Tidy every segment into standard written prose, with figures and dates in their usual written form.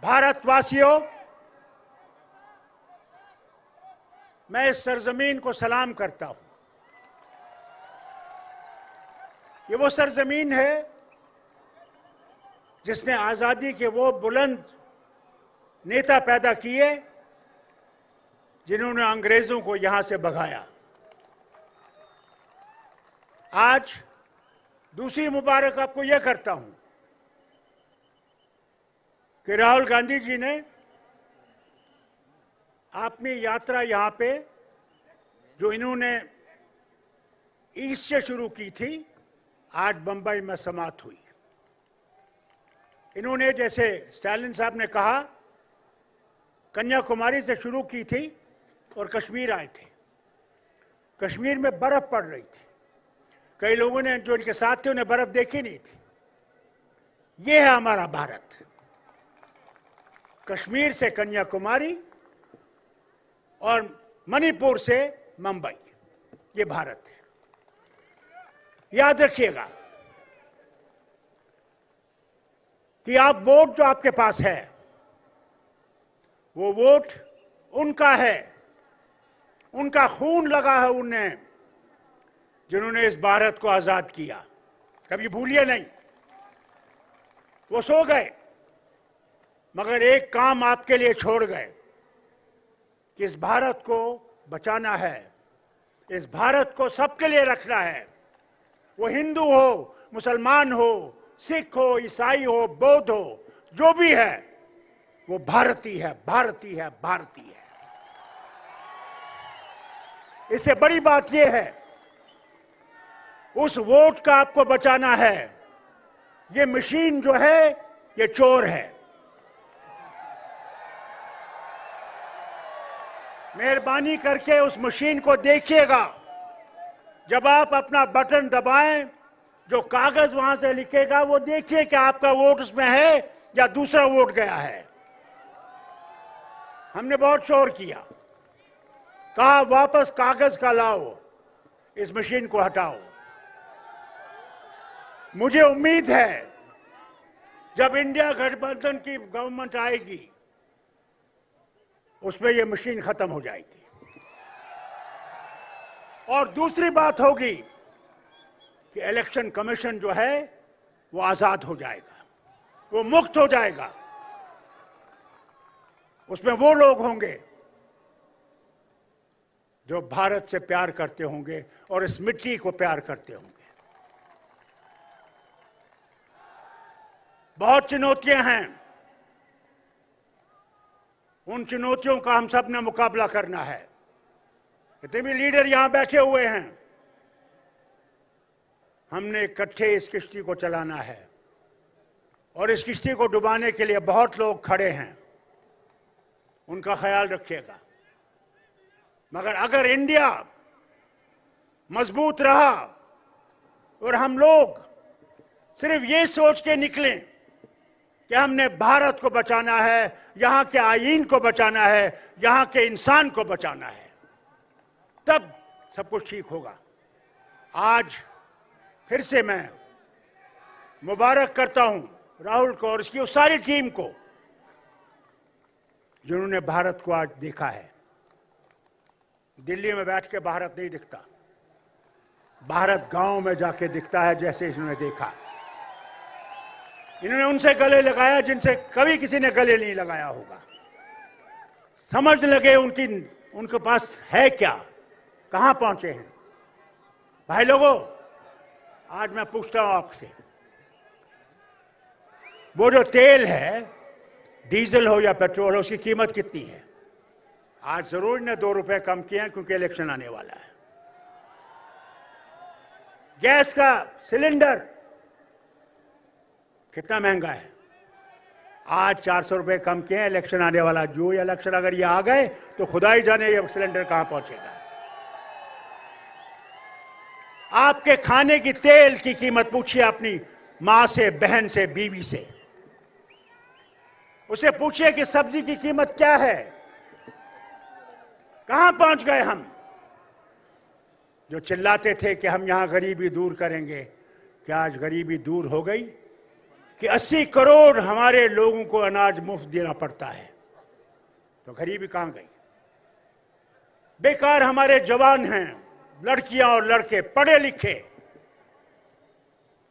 भारतवासियों, मैं इस सरजमीन को सलाम करता हूं। ये वो सरजमीन है जिसने आजादी के वो बुलंद नेता पैदा किए जिन्होंने अंग्रेजों को यहां से भगाया। आज दूसरी मुबारक आपको यह करता हूं कि राहुल गांधी जी ने अपनी यात्रा यहां पे जो इन्होंने ईस्ट से शुरू की थी, आज बंबई में समाप्त हुई। इन्होंने, जैसे स्टालिन साहब ने कहा, कन्याकुमारी से शुरू की थी और कश्मीर आए थे। कश्मीर में बर्फ पड़ रही थी, कई लोगों ने जो इनके साथ थे उन्हें बर्फ देखी नहीं थी। ये है हमारा भारत, कश्मीर से कन्याकुमारी और मणिपुर से मुंबई, ये भारत है। याद रखिएगा कि आप वोट जो आपके पास है, वो वोट उनका है, उनका खून लगा है उन्हें जिन्होंने इस भारत को आजाद किया। कभी भूलिए नहीं, वो सो गए मगर एक काम आपके लिए छोड़ गए कि इस भारत को बचाना है, इस भारत को सबके लिए रखना है। वो हिंदू हो, मुसलमान हो, सिख हो, ईसाई हो, बौद्ध हो, जो भी है वो भारतीय है, भारतीय है, भारतीय है। इससे बड़ी बात यह है, उस वोट का आपको बचाना है। ये मशीन जो है ये चोर है। मेहरबानी करके उस मशीन को देखिएगा। जब आप अपना बटन दबाएं, जो कागज वहां से लिखेगा वो देखिए कि आपका वोट उसमें है या दूसरा वोट गया है। हमने बहुत शोर किया, कहा वापस कागज का लाओ, इस मशीन को हटाओ। मुझे उम्मीद है जब इंडिया गठबंधन की गवर्नमेंट आएगी उसमें यह मशीन खत्म हो जाएगी। और दूसरी बात होगी कि इलेक्शन कमीशन जो है वो आजाद हो जाएगा, वो मुक्त हो जाएगा। उसमें वो लोग होंगे जो भारत से प्यार करते होंगे और इस मिट्टी को प्यार करते होंगे। बहुत चुनौतियां हैं, उन चुनौतियों का हम सब ने मुकाबला करना है। जितने भी लीडर यहां बैठे हुए हैं, हमने इकट्ठे इस किश्ती को चलाना है और इस किश्ती को डुबाने के लिए बहुत लोग खड़े हैं, उनका ख्याल रखिएगा। मगर अगर इंडिया मजबूत रहा और हम लोग सिर्फ ये सोच के निकलें कि हमने भारत को बचाना है, यहां के आईन को बचाना है, यहां के इंसान को बचाना है, तब सब कुछ ठीक होगा। आज फिर से मैं मुबारक करता हूं राहुल को और इसकी उस सारी टीम को जिन्होंने भारत को आज देखा है। दिल्ली में बैठ के भारत नहीं दिखता, भारत गांव में जाके दिखता है। जैसे इन्होंने देखा, इन्होंने उनसे गले लगाया जिनसे कभी किसी ने गले नहीं लगाया होगा। समझ लगे उनके पास है क्या, कहां पहुंचे हैं। भाई लोगों, आज मैं पूछता हूं आपसे, वो जो तेल है, डीजल हो या पेट्रोल हो, उसकी कीमत कितनी है? आज जरूर ने 2 रुपए कम किए हैं क्योंकि इलेक्शन आने वाला है। गैस का सिलेंडर कितना महंगा है? आज 400 रुपए कम किए हैं, इलेक्शन आने वाला। जो इलेक्शन अगर ये आ गए तो खुदा ही जाने ये सिलेंडर कहां पहुंचेगा। आपके खाने की तेल की कीमत पूछिए अपनी मां से, बहन से, बीवी से। उसे पूछिए कि सब्जी की कीमत क्या है। कहां पहुंच गए हम? जो चिल्लाते थे कि हम यहां गरीबी दूर करेंगे, क्या आज गरीबी दूर हो गई? कि 80 करोड़ हमारे लोगों को अनाज मुफ्त देना पड़ता है, तो गरीबी कहां गई? बेकार हमारे जवान हैं, लड़कियां और लड़के पढ़े लिखे,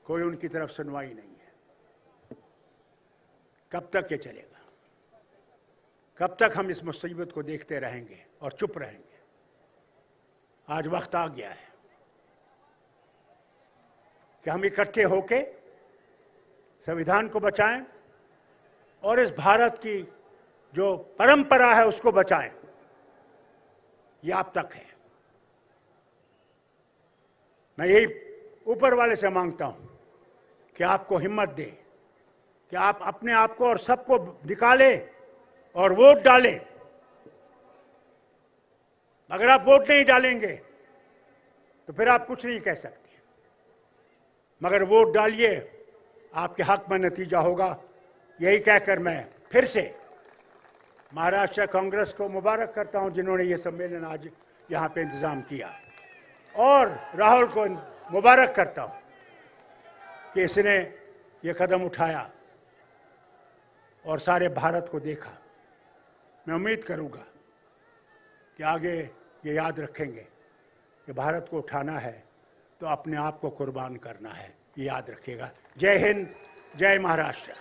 कोई उनकी तरफ सुनवाई नहीं है। कब तक ये चलेगा? कब तक हम इस मुसीबत को देखते रहेंगे और चुप रहेंगे? आज वक्त आ गया है कि हम इकट्ठे होके संविधान को बचाएं और इस भारत की जो परंपरा है उसको बचाएं। ये आप तक है। मैं यही ऊपर वाले से मांगता हूं कि आपको हिम्मत दे कि आप अपने आप को और सबको निकालें और वोट डालें। अगर आप वोट नहीं डालेंगे तो फिर आप कुछ नहीं कह सकते, मगर वोट डालिए, आपके हक में नतीजा होगा। यही कहकर मैं फिर से महाराष्ट्र कांग्रेस को मुबारक करता हूं जिन्होंने ये सम्मेलन आज यहां पे इंतजाम किया, और राहुल को मुबारक करता हूं कि इसने ये कदम उठाया और सारे भारत को देखा। मैं उम्मीद करूंगा कि आगे ये याद रखेंगे कि भारत को उठाना है तो अपने आप को कुर्बान करना है। ये याद रखिएगा। जय हिंद, जय महाराष्ट्र।